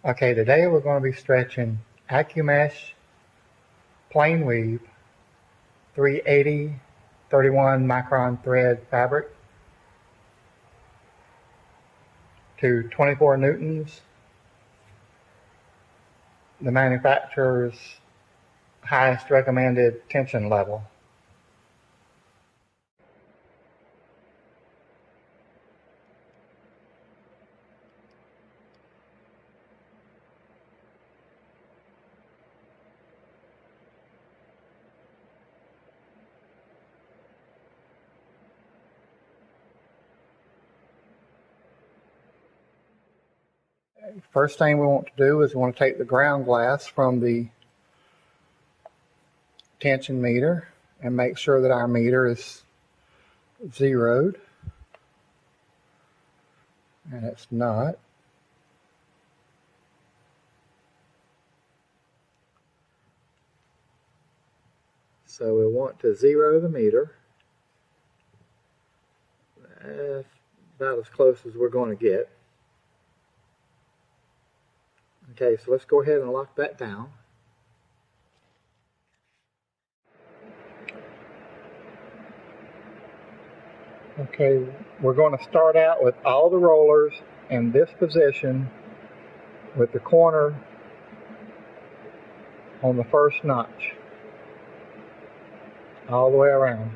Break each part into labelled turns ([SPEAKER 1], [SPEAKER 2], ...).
[SPEAKER 1] Okay, today we're going to be stretching Accu-Mesh plain weave 380 31 micron thread fabric to 24 newtons, the manufacturer's highest recommended tension level. First thing we want to do is we want to take the ground glass from the tension meter and make sure that our meter is zeroed, and it's not. So we want to zero the meter. That's about as close as we're going to get. Okay, so let's go ahead and lock that down. Okay, we're going to start out with all the rollers in this position with the corner on the first notch all the way around.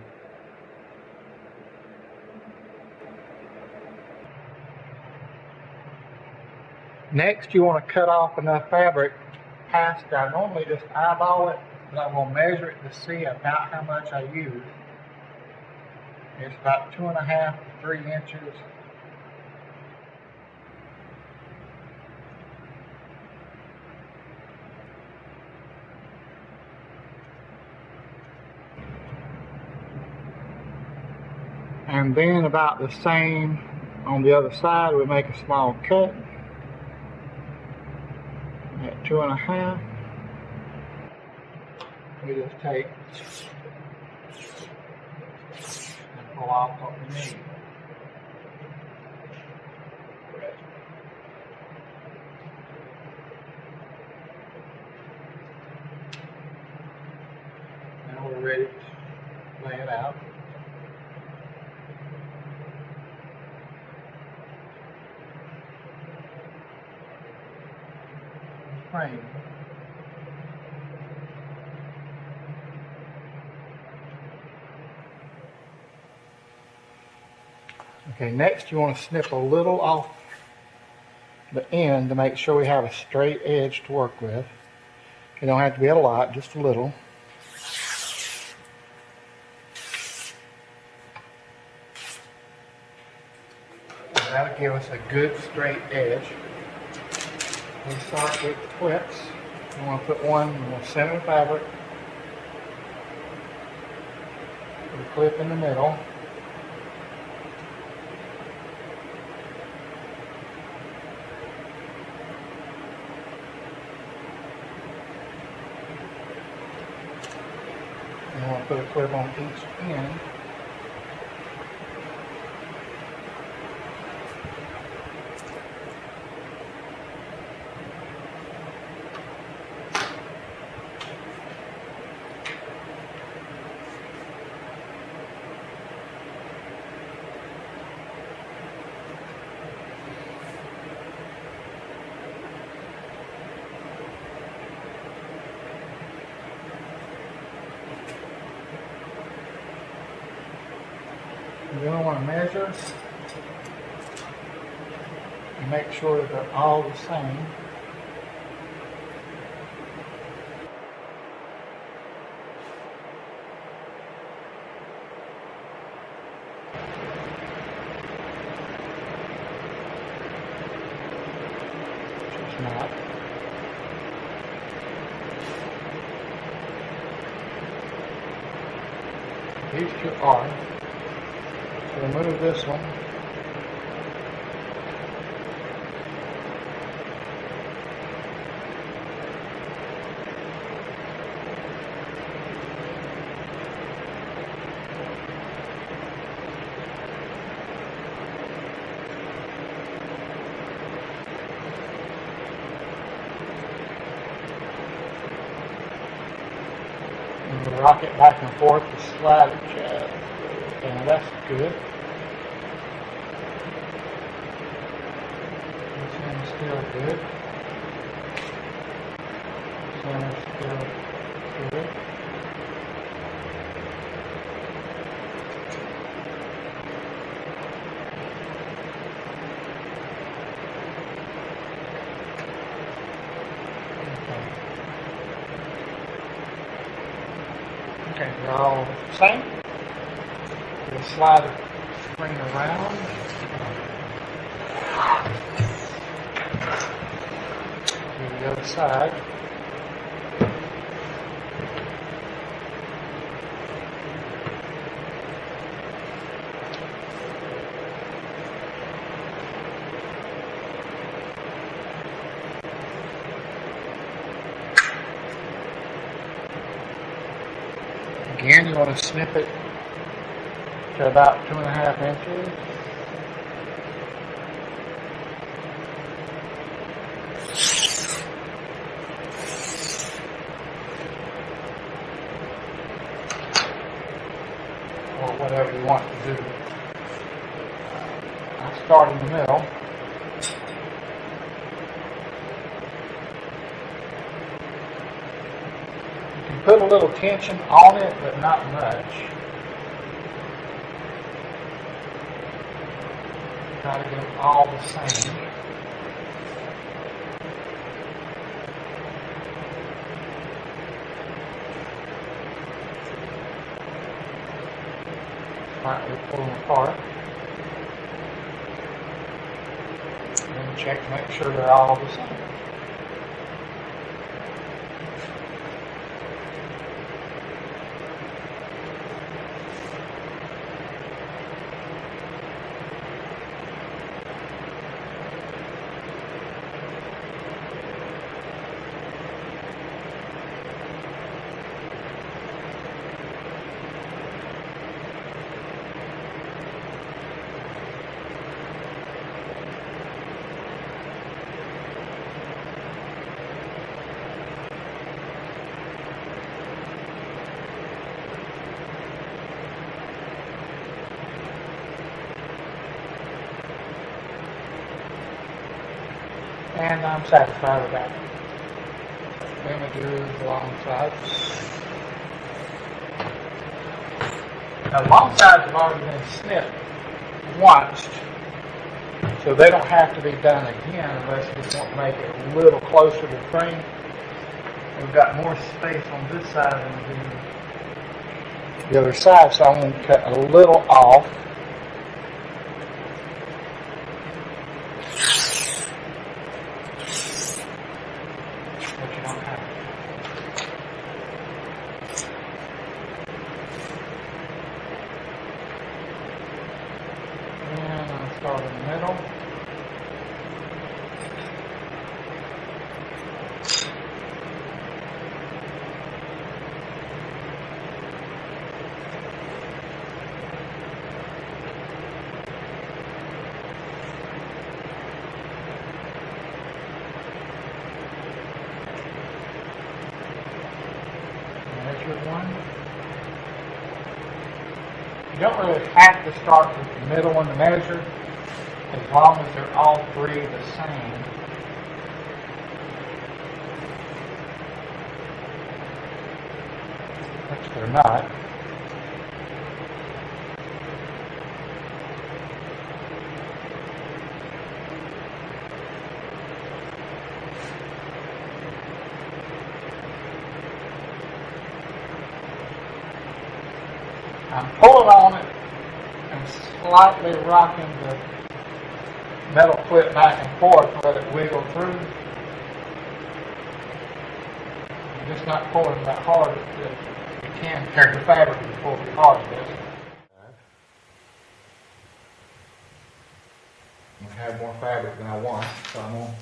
[SPEAKER 1] Next, you want to cut off enough fabric past. I normally just eyeball it, but I will measure it to see about how much I use. It's about 2.5 to 3 inches. And then about the same on the other side, we make a small cut at 2.5. We just take and pull off what we need. Now we're ready to lay it out. Frame. Okay, next you want to snip a little off the end to make sure we have a straight edge to work with. You don't have to be a lot, just a little. And that'll give us a good straight edge. We start with the clips. We want to put one in the center of the fabric. Put a clip in the middle. And we want to put a clip on each end. You're going to want to measure and make sure that they're all the same. Which is not. These two are. Remove this one. rock it back and forth to slide it just. Okay, now that's good. This end's still good. This end's still good. Okay, they're all the same. We'll slide the screen around. To the other side. Again, you want to snip it to about 2.5 inches. Or whatever you want to do. I start in the middle. Put a little tension on it, but not much. Try to get them all the same. Slightly pull them apart. And then check to make sure they're all the same. And I'm satisfied with that. Then we do the long sides. Now the long sides have already been snipped once, so they don't have to be done again unless you just want to make it a little closer to the frame. We've got more space on this side than we do the other side, so I'm going to cut a little off. But you don't have to. And I'll start in the middle. Measure one. You don't really have to start with the middle one to measure, as long as they're all three the same. Which they're not. I'm pulling on it and slightly rocking the metal clip back and forth to let it wiggle through. I'm just not pulling that hard that you can tear the fabric if you pull too hard with this. I have more fabric than I want, so I'm going to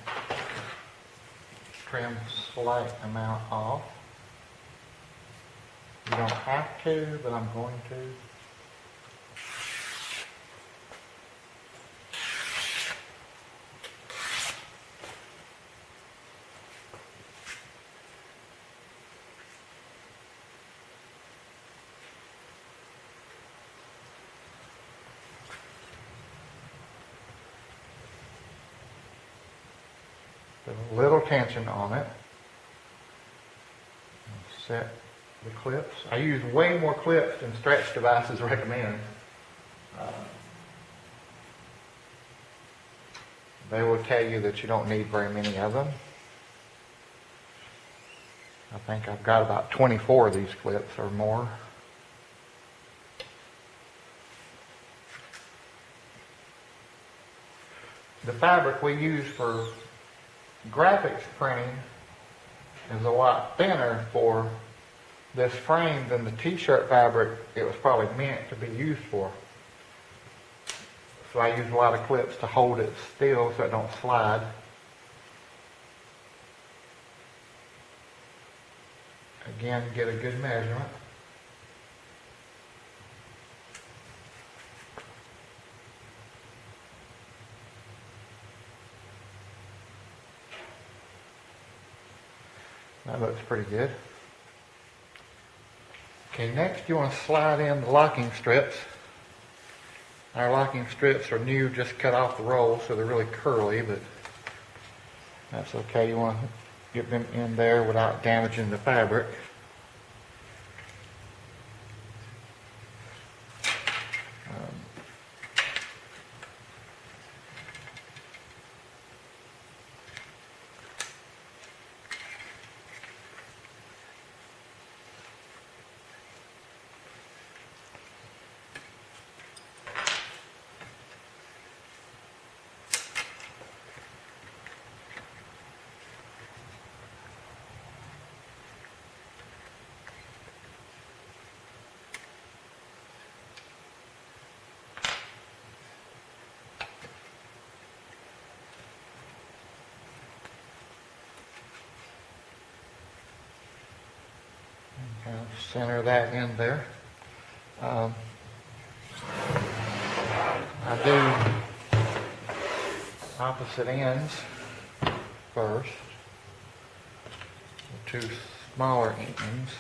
[SPEAKER 1] trim a slight amount off. You don't have to, but I'm going to. Put a little tension on it. Set the clips. I use way more clips than Stretch Devices recommend. They will tell you that you don't need very many of them. I think I've got about 24 of these clips or more. The fabric we use for graphics printing is a lot thinner for this frame than the t-shirt fabric it was probably meant to be used for. So I use a lot of clips to hold it still so it don't slide. Again, get a good measurement. That looks pretty good. Okay, next you want to slide in the locking strips. Our locking strips are new, just cut off the roll, so they're really curly, but that's okay. You want to get them in there without damaging the fabric. Kind of center that in there. I do opposite ends first, the two smaller ends.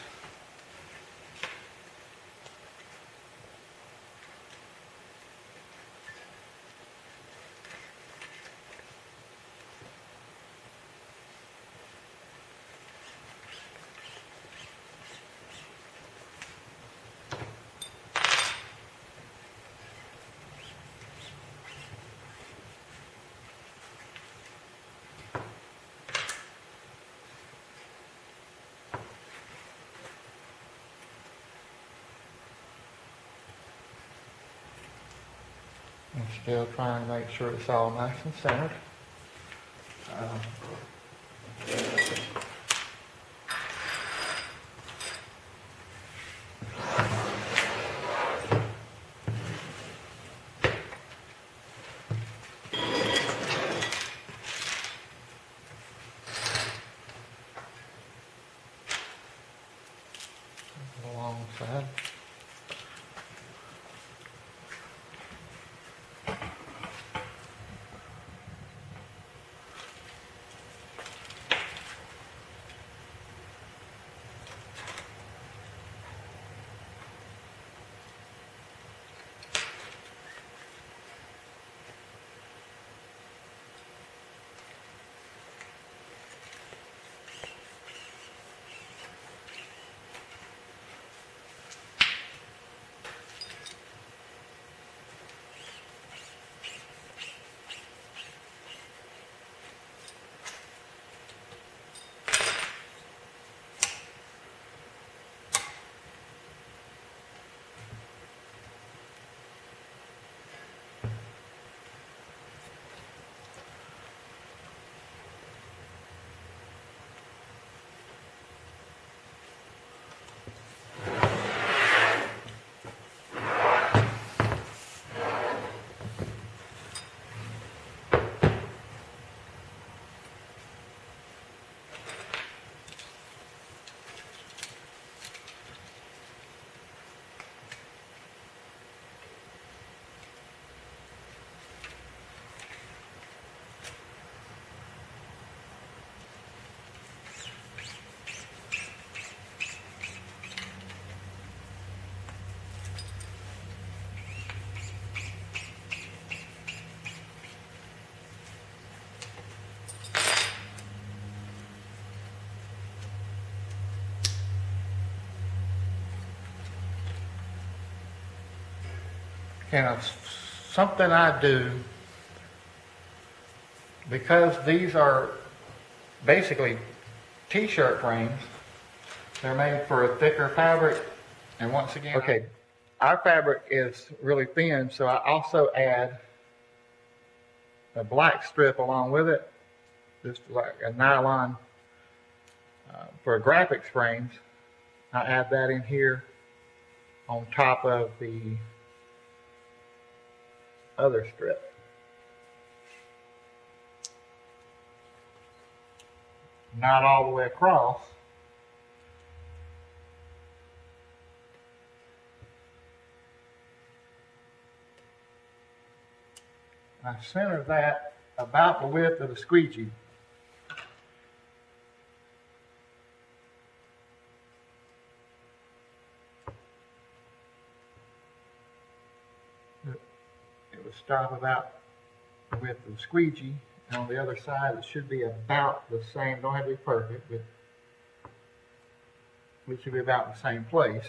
[SPEAKER 1] I'm still trying to make sure it's all nice and centered. Alongside. Okay, now something I do, because these are basically t-shirt frames, they're made for a thicker fabric, and once again, okay, our fabric is really thin, so I also add a black strip along with it, just like a nylon for graphics frames. I add that in here on top of the other strip. Not all the way across. I center that about the width of the squeegee. It would stop about the width of the squeegee, and on the other side it should be about the same. Don't have to be perfect, but it should be about the same place.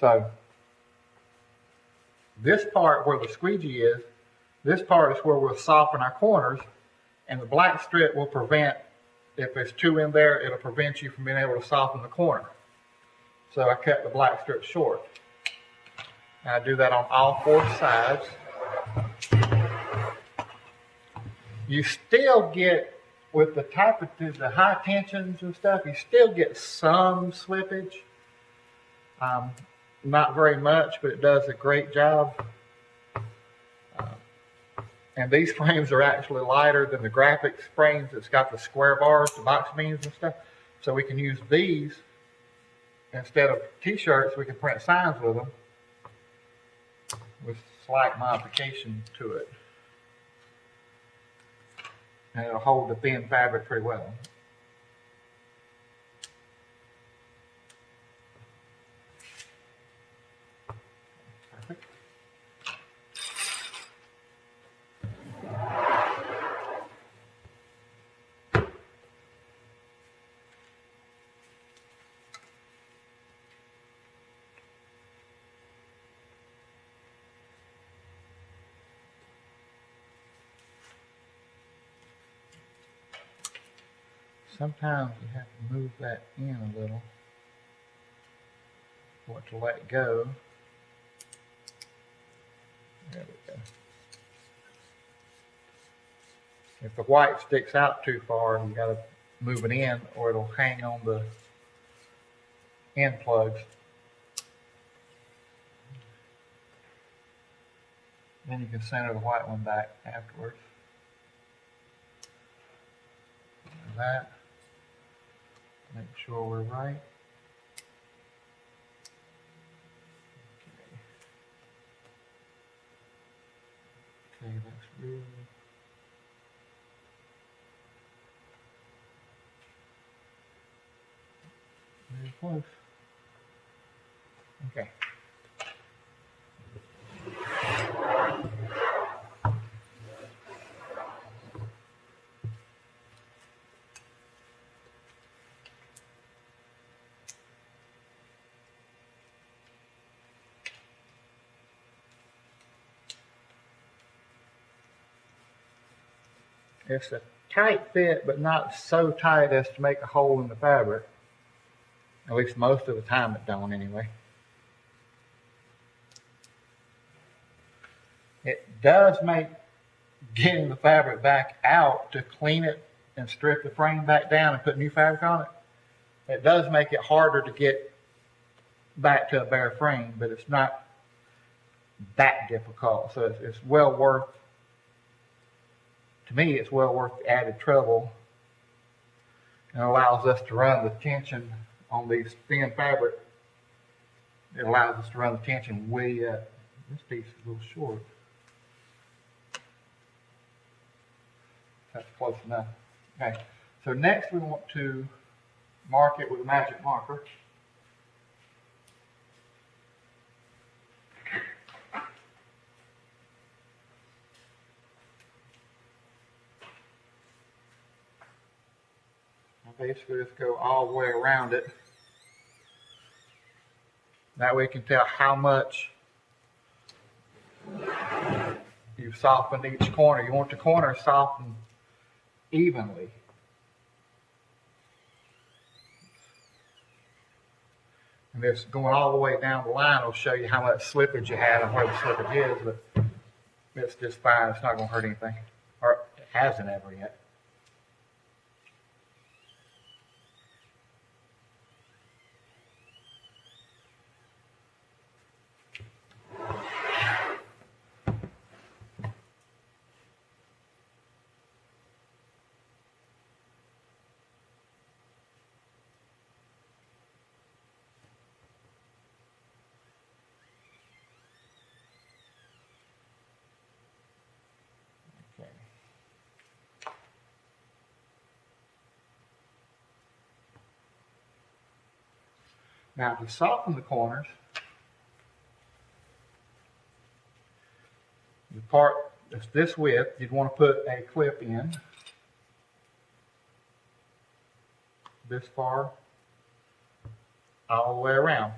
[SPEAKER 1] So this part where the squeegee is, this part is where we'll soften our corners, and the black strip will prevent, if there's two in there, it'll prevent you from being able to soften the corner. So I cut the black strip short. And I do that on all four sides. You still get, with the type of the high tensions and stuff, you still get some slippage. Not very much, but it does a great job. And these frames are actually lighter than the graphics frames. It's got the square bars, the box beams and stuff. So we can use these instead of t-shirts. We can print signs with them with slight modification to it. And it'll hold the thin fabric pretty well. Perfect. Sometimes you have to move that in a little for it to let go. There we go. If the white sticks out too far, you got to move it in or it'll hang on the end plugs. Then you can center the white one back afterwards. And that. Make sure we're right. Okay, that's really very close. Okay. It's a tight fit, but not so tight as to make a hole in the fabric. At least most of the time it don't anyway. It does make getting the fabric back out to clean it and strip the frame back down and put new fabric on it. It does make it harder to get back to a bare frame, but it's not that difficult. So it's well worth, to me, it's well worth the added trouble, and allows us to run the tension on these thin fabric. It allows us to run the tension way up. This piece is a little short. That's close enough. Okay, so next we want to mark it with a magic marker. Basically just go all the way around it. That way you can tell how much you've softened each corner. You want the corner softened evenly. And this going all the way down the line will show you how much slippage you have and where the slippage is, but it's just fine. It's not going to hurt anything. Or it hasn't ever yet. Okay. Now to soften the corners, the part that's this width, you'd want to put a clip in this far all the way around.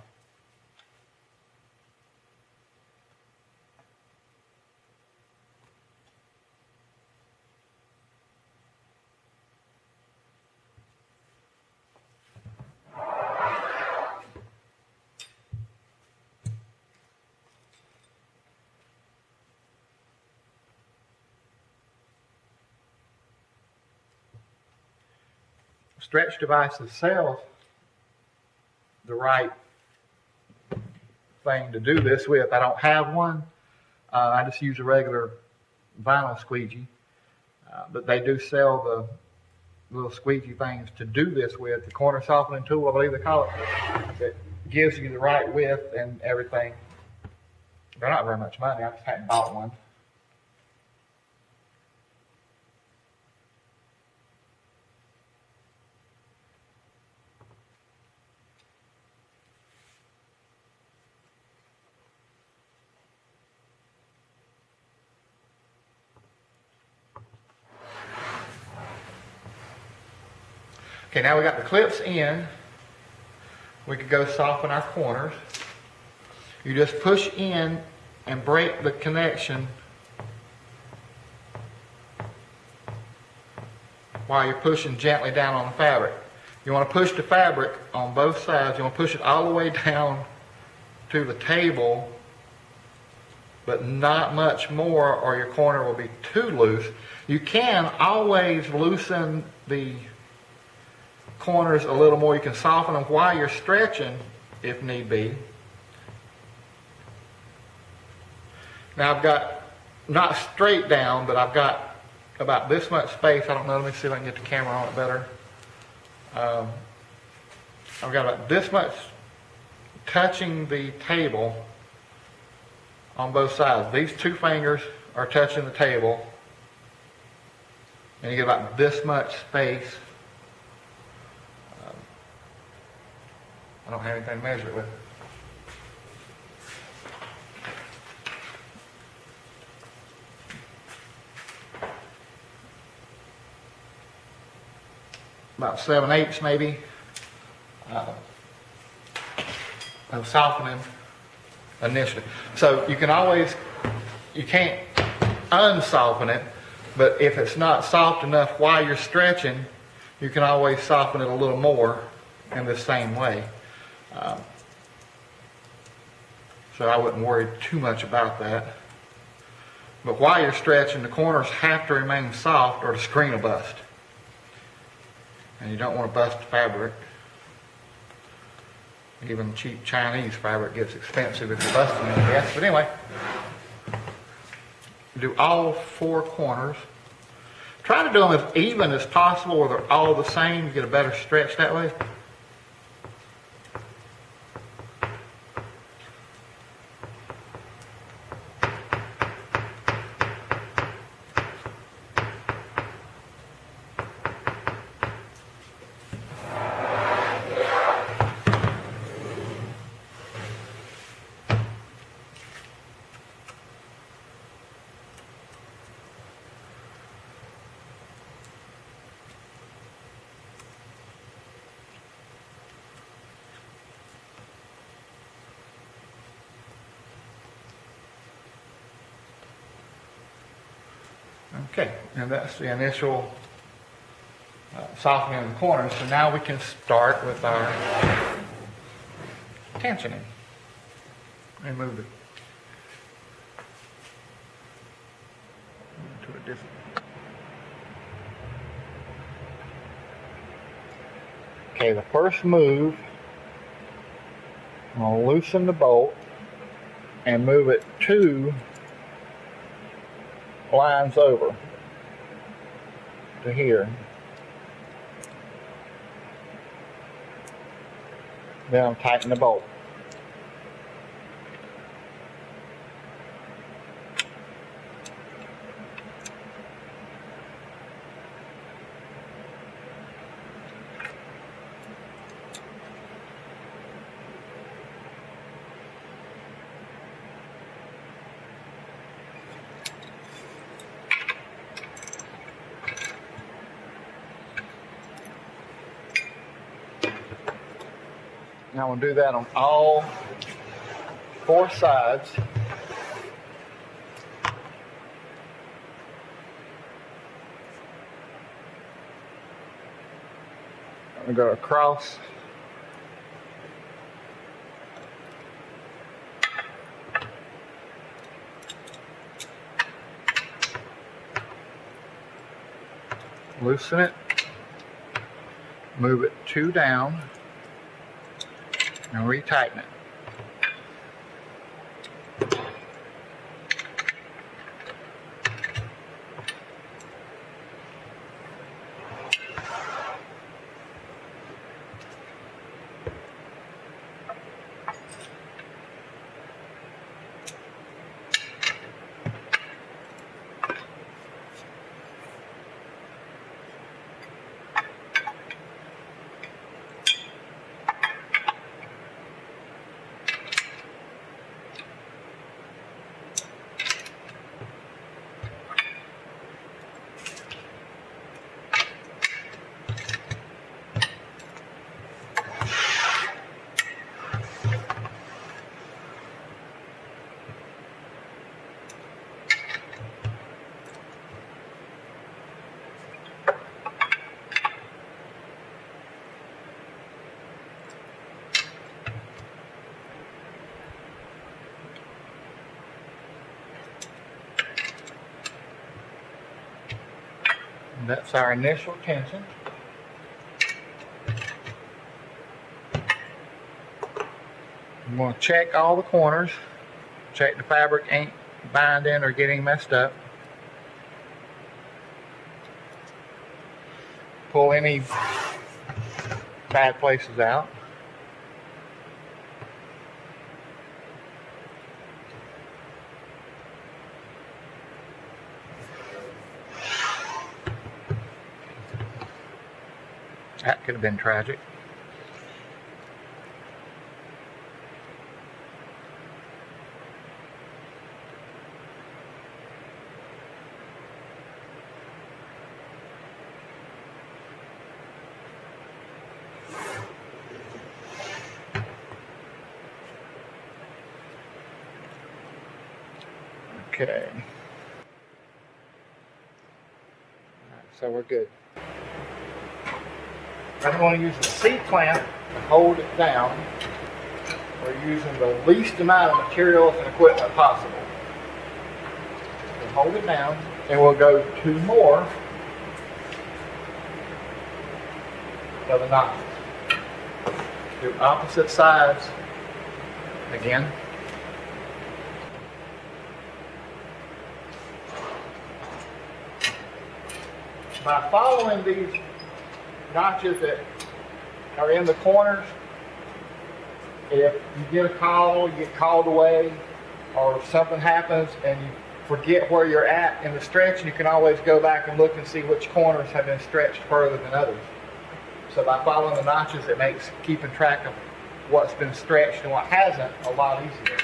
[SPEAKER 1] Stretch devices sell the right thing to do this with. I don't have one. I just use a regular vinyl squeegee. But they do sell the little squeegee things to do this with. The corner softening tool, I believe they call it. It gives you the right width and everything. They're not very much money. I just hadn't bought one. Okay, now we got the clips in. We could go soften our corners. You just push in and break the connection while you're pushing gently down on the fabric. You want to push the fabric on both sides. You want to push it all the way down to the table, but not much more or your corner will be too loose. You can always loosen the corners a little more. You can soften them while you're stretching if need be. Now I've got, not straight down, but I've got about this much space. I don't know, let me see if I can get the camera on it better. I've got about this much touching the table on both sides. These two fingers are touching the table, and you get about this much space. I don't have anything to measure it with. About 7/8 maybe. Of softening initially. So you can always, you can't unsoften it, but if it's not soft enough while you're stretching, you can always soften it a little more in the same way. So I wouldn't worry too much about that. But while you're stretching, the corners have to remain soft or the screen will bust. And you don't want to bust the fabric. Even cheap Chinese fabric gets expensive if you're busting it, I guess. But anyway, do all four corners. Try to do them as even as possible where they're all the same. You get a better stretch that way. Okay, and that's the initial softening of the corners. So now we can start with our tensioning. And move it to a different. Okay, the first move, I'm going to loosen the bolt and move it 2 lines over to here. Then I'll tighten the bolt. Now I'm going to do that on all 4 sides. I'm going to go across. Loosen it. Move it 2 down. And retighten it. And that's our initial tension. I'm going to check all the corners, check the fabric ain't binding or getting messed up. Pull any bad places out. That could have been tragic. Okay. So we're good. I'm going to use the C-clamp to hold it down. We're using the least amount of materials and equipment possible. We'll hold it down, and we'll go 2 more of the notches. Do opposite sides again. By following these notches that are in the corners, if you get a call, you get called away, or something happens and you forget where you're at in the stretch, you can always go back and look and see which corners have been stretched further than others. So by following the notches, it makes keeping track of what's been stretched and what hasn't a lot easier.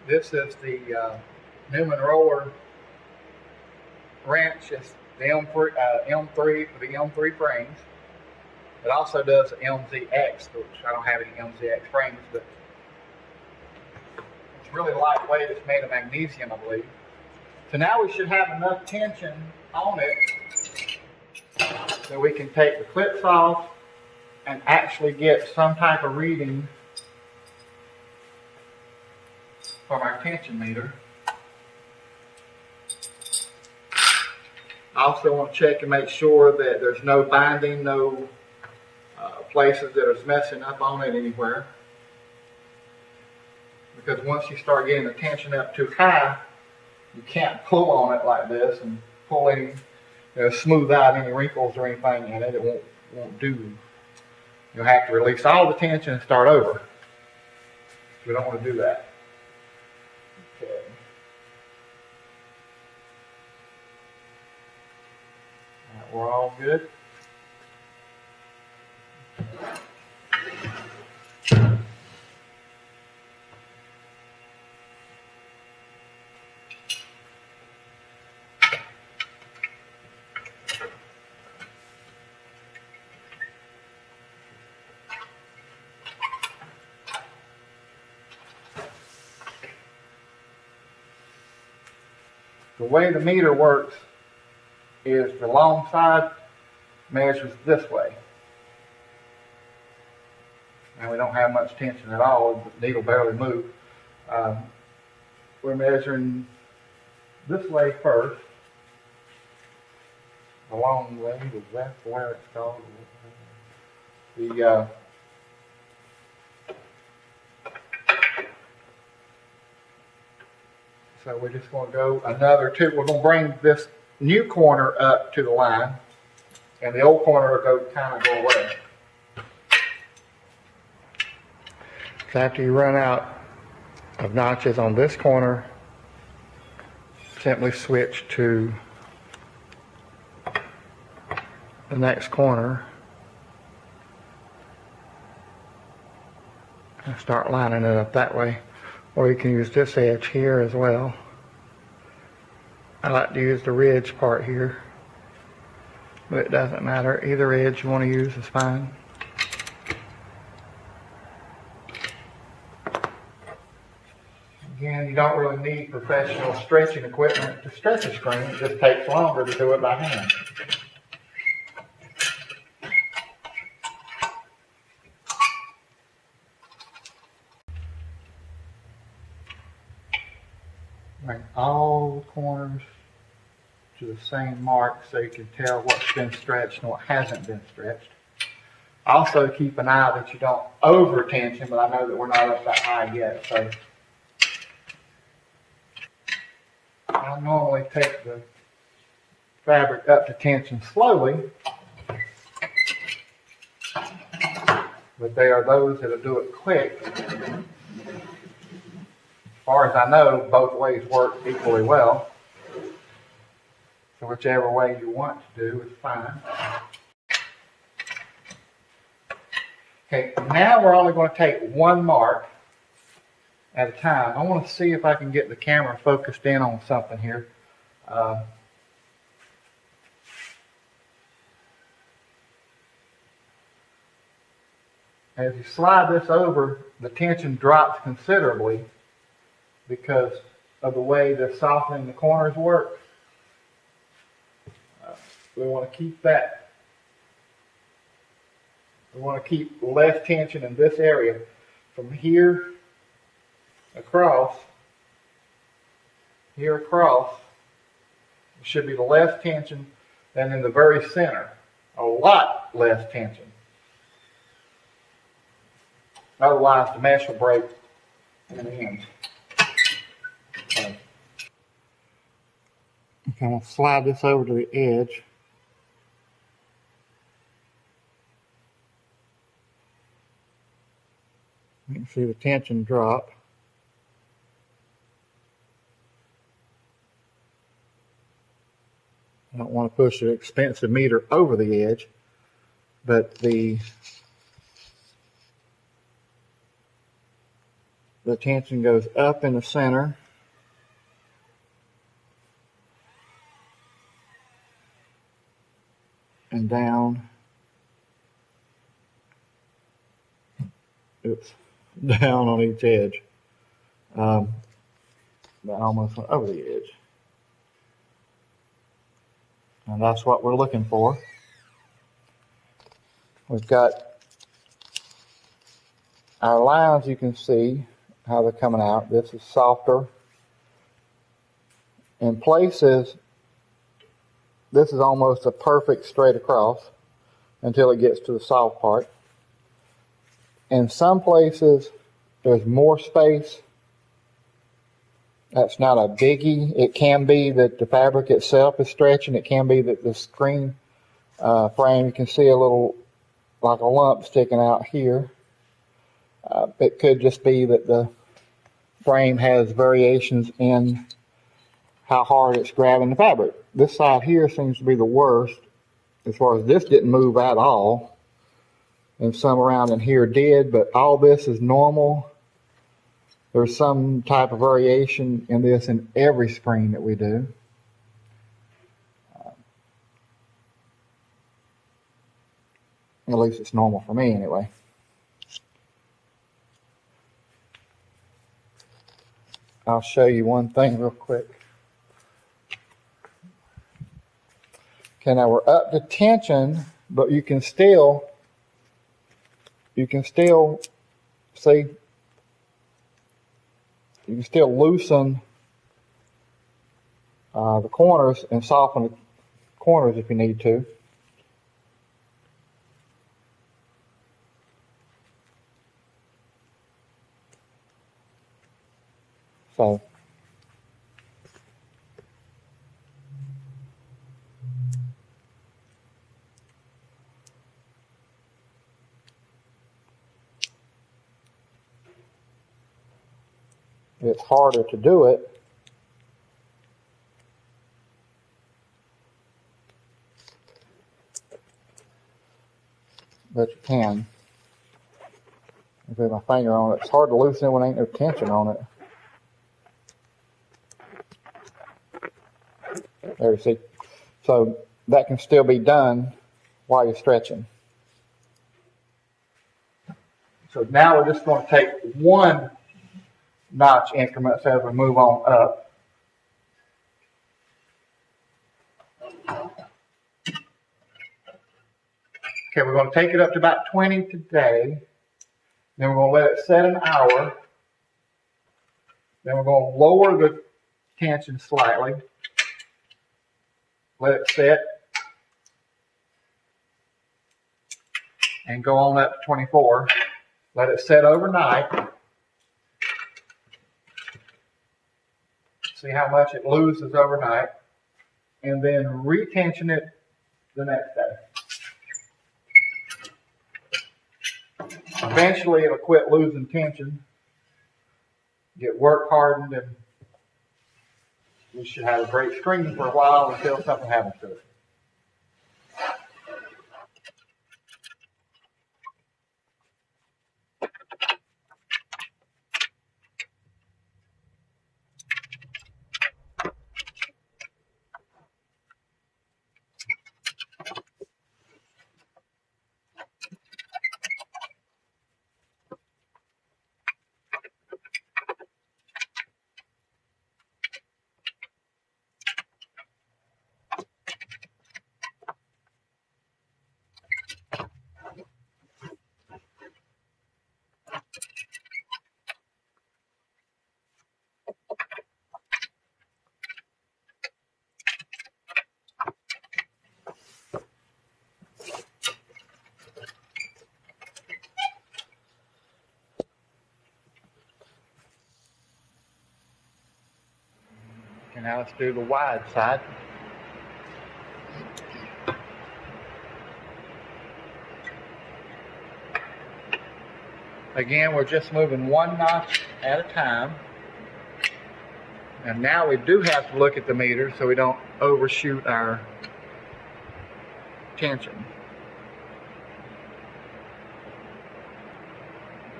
[SPEAKER 1] This is the Newman roller wrench. It's the M3 for the M3 frames. It also does MZX, which I don't have any MZX frames, but it's really lightweight. It's made of magnesium, I believe. So now we should have enough tension on it so we can take the clips off and actually get some type of reading from our tension meter. I also want to check and make sure that there's no binding, no places that are messing up on it anywhere. Because once you start getting the tension up too high, you can't pull on it like this and pull any, smooth out any wrinkles or anything in it. It won't do. You'll have to release all the tension and start over. We don't want to do that. Okay. All right, we're all good. The way the meter works is the long side measures this way. And we don't have much tension at all. The needle barely moves. We're measuring this way first. The long way, that's where it's called. So we're just going to go another two. We're going to bring this new corner up to the line, and the old corner will kind of go away. So after you run out of notches on this corner, simply switch to the next corner and start lining it up that way. Or you can use this edge here as well. I like to use the ridge part here, but it doesn't matter. Either edge you want to use is fine. Again, you don't really need professional stretching equipment to stretch a screen. It just takes longer to do it by hand. Bring all the corners to the same mark so you can tell what's been stretched and what hasn't been stretched. Also keep an eye that you don't over tension, but I know that we're not up that high yet, so I normally take the fabric up to tension slowly, but there are those that'll do it quick. As far as I know, both ways work equally well. So whichever way you want to do is fine. Okay, now we're only going to take one mark at a time. I want to see if I can get the camera focused in on something here. As you slide this over, the tension drops considerably because of the way the softening the corners work. We want to keep that. We want to keep less tension in this area. From here across, there should be less tension than in the very center. A lot less tension. Otherwise, the mesh will break in the end. Okay. I'm going to slide this over to the edge. You can see the tension drop. I don't want to push an expensive meter over the edge, but the the tension goes up in the center. And down. Oops. Down on each edge. That almost went over the edge. And that's what we're looking for. We've got our lines, you can see how they're coming out. This is softer. In places, this is almost a perfect straight across until it gets to the soft part. In some places, there's more space. That's not a biggie. It can be that the fabric itself is stretching. It can be that the screen frame, you can see a little, like a lump sticking out here. It could just be that the frame has variations in how hard it's grabbing the fabric. This side here seems to be the worst, as far as this didn't move at all. And some around in here did, but all this is normal. There's some type of variation in this in every screen that we do. At least it's normal for me anyway. I'll show you one thing real quick. Okay, now we're up to tension, but you can still see, you can still loosen the corners and soften the corners if you need to. So it's harder to do it, but you can. I put my finger on it. It's hard to loosen it when ain't no tension on it. There you see. So that can still be done while you're stretching. So now we're just going to take one notch increments as we move on up. Okay, we're going to take it up to about 20 today. Then we're going to let it set an hour. Then we're going to lower the tension slightly. Let it set. And go on up to 24. Let it set overnight. See how much it loses overnight. And then retension it the next day. Eventually it'll quit losing tension, get work hardened, and we should have a great screen for a while until something happens to it. And now let's do the wide side. Again, we're just moving one notch at a time. And now we do have to look at the meter so we don't overshoot our tension.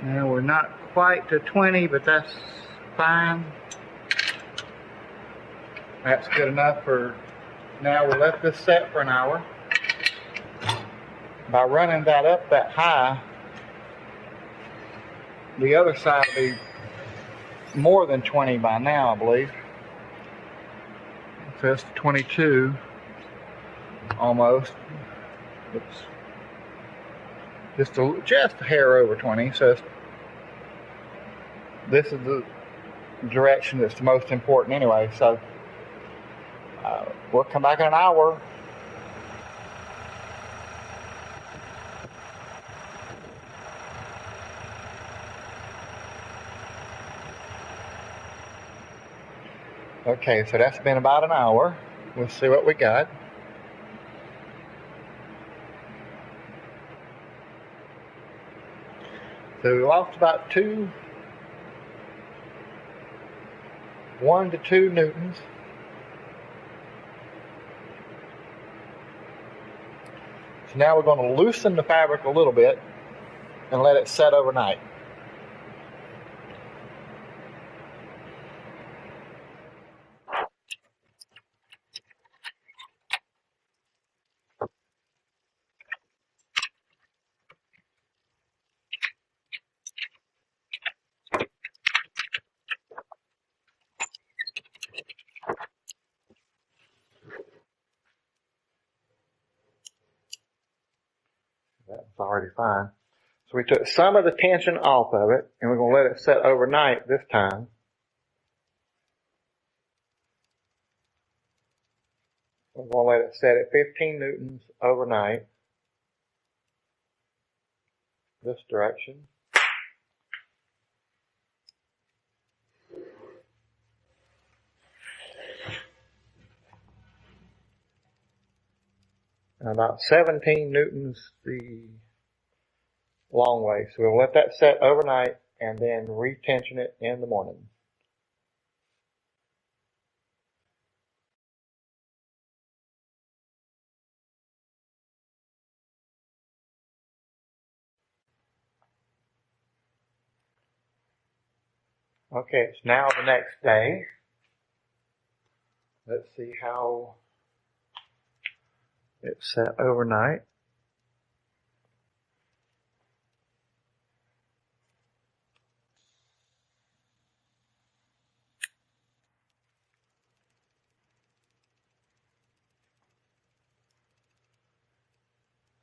[SPEAKER 1] Now we're not quite to 20, but that's fine. That's good enough for now. We'll let this set for an hour. By running that up that high, the other side will be more than 20 by now, I believe. So it's 22 almost. It's just a hair over 20. So this is the direction that's the most important anyway. So we'll come back in an hour. Okay, so that's been about an hour. We'll see what we got. So we lost about 1 to 2 newtons. So now we're going to loosen the fabric a little bit and let it set overnight. That's already fine. So we took some of the tension off of it, and we're going to let it set overnight this time. We're going to let it set at 15 newtons overnight, this direction. And about 17 newtons the long way. So we'll let that set overnight and then retension it in the morning. Okay, it's now the next day. Let's see how it's set overnight.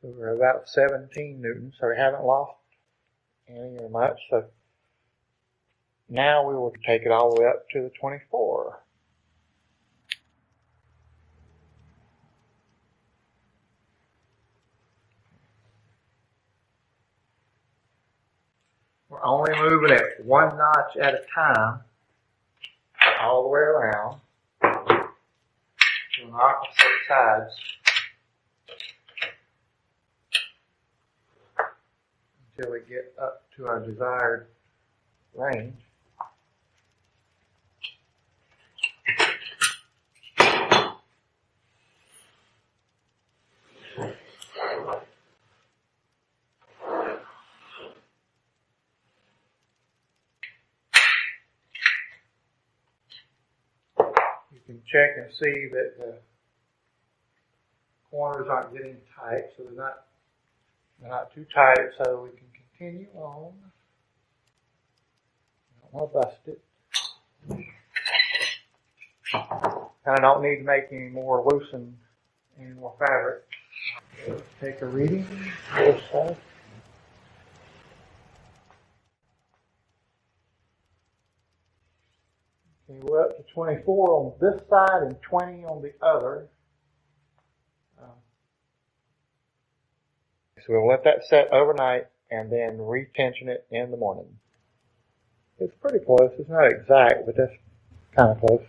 [SPEAKER 1] So we're about 17 newtons, so we haven't lost any or much. So now we will take it all the way up to the 24. We're only moving it 1 notch at a time, all the way around, on opposite sides, until we get up to our desired range. You can check and see that the corners aren't getting tight, so they're not too tight, so we can continue on. I don't want to bust it. And I don't need to make any more loosen any more fabric. Let's take a reading. This side. Okay, we're up to 24 on this side and 20 on the other. So we'll let that set overnight and then retension it in the morning. It's pretty close. It's not exact, but that's kind of close.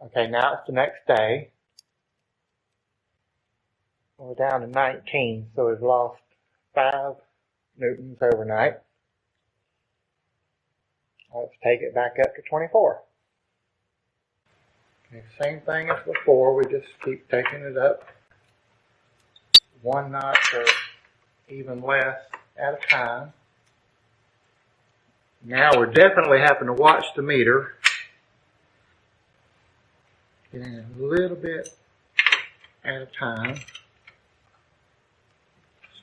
[SPEAKER 1] Okay, now it's the next day. We're down to 19, so we've lost 5 newtons overnight. Let's take it back up to 24. The same thing as before, we just keep taking it up 1 notch or even less at a time. Now we're definitely having to watch the meter. Getting a little bit at a time.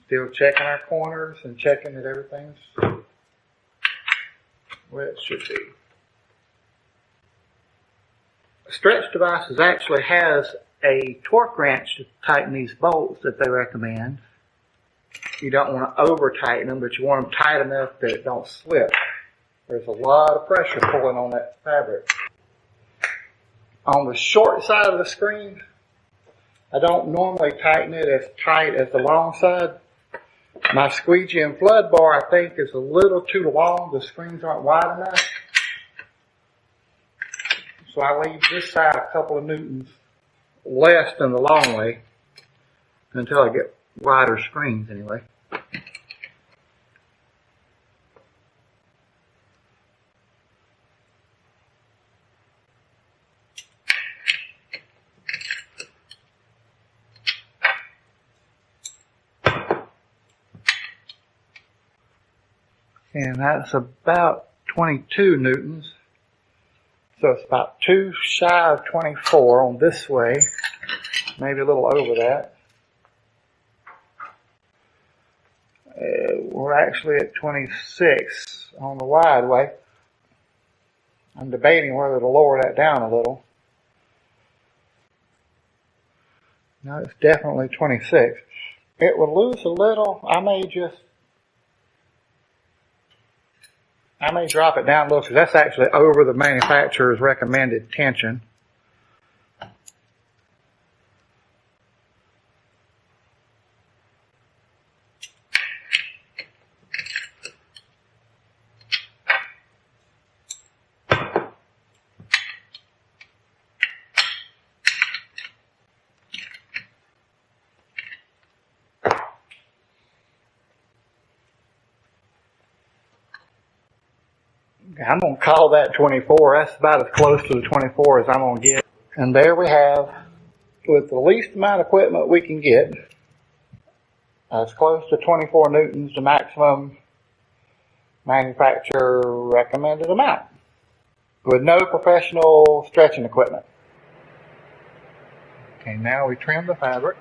[SPEAKER 1] Still checking our corners and checking that everything's where it should be. The stretch devices actually has a torque wrench to tighten these bolts that they recommend. You don't want to over tighten them, but you want them tight enough that it don't slip. There's a lot of pressure pulling on that fabric. On the short side of the screen, I don't normally tighten it as tight as the long side. My squeegee and flood bar, I think, is a little too long. The screens aren't wide enough. So I leave this side a couple of newtons less than the long way until I get wider screens anyway. And that's about 22 newtons. So it's about 2 shy of 24 on this way. Maybe a little over that. We're actually at 26 on the wide way. I'm debating whether to lower that down a little. No, it's definitely 26. It will lose a little. I may drop it down a little because that's actually over the manufacturer's recommended tension. I'm going to call that 24. That's about as close to the 24 as I'm going to get. And there we have, with the least amount of equipment we can get, as close to 24 newtons, the maximum manufacturer recommended amount, with no professional stretching equipment. Okay, now we trim the fabric.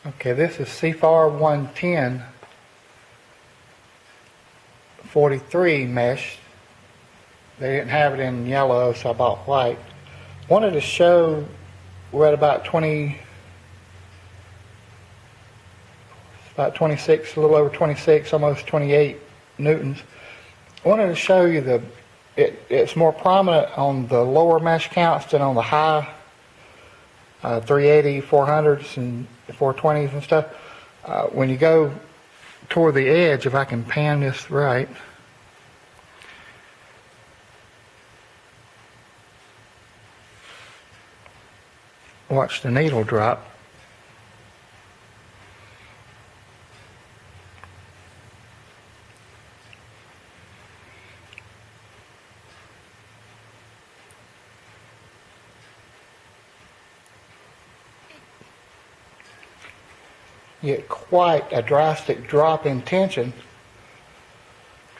[SPEAKER 1] Okay, this is CFAR 110 43 mesh. They didn't have it in yellow, so I bought white. Wanted to show we're at about 26, a little over 26, almost 28 newtons. I wanted to show you it's more prominent on the lower mesh counts than on the high 380, 400s, and 420s and stuff. When you go toward the edge, if I can pan this right, watch the needle drop. You get quite a drastic drop in tension.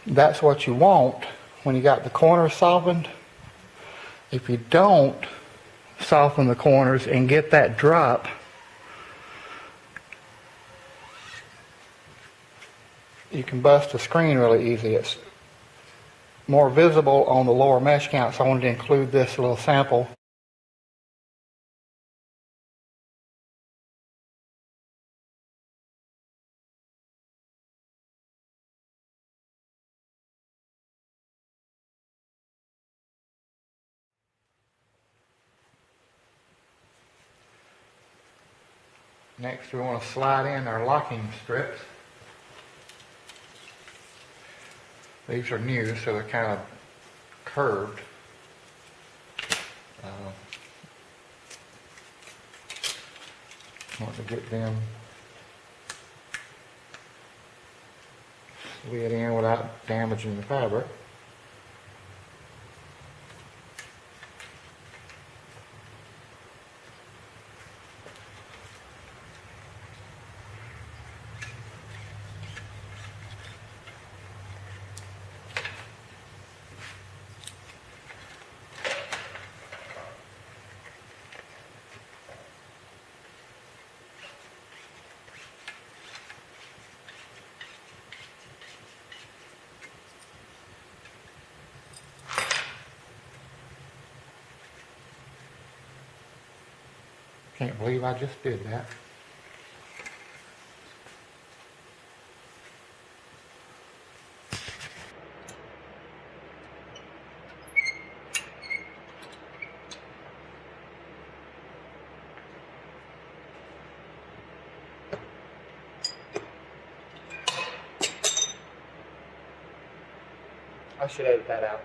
[SPEAKER 1] That's what you want when you got the corners softened. If you don't soften the corners and get that drop, you can bust the screen really easy. It's more visible on the lower mesh count, so I wanted to include this little sample. Next, we want to slide in our locking strips. These are new, so they're kind of curved. Want to get them slid in without damaging the fabric. Can't believe I just did that. I should edit that out.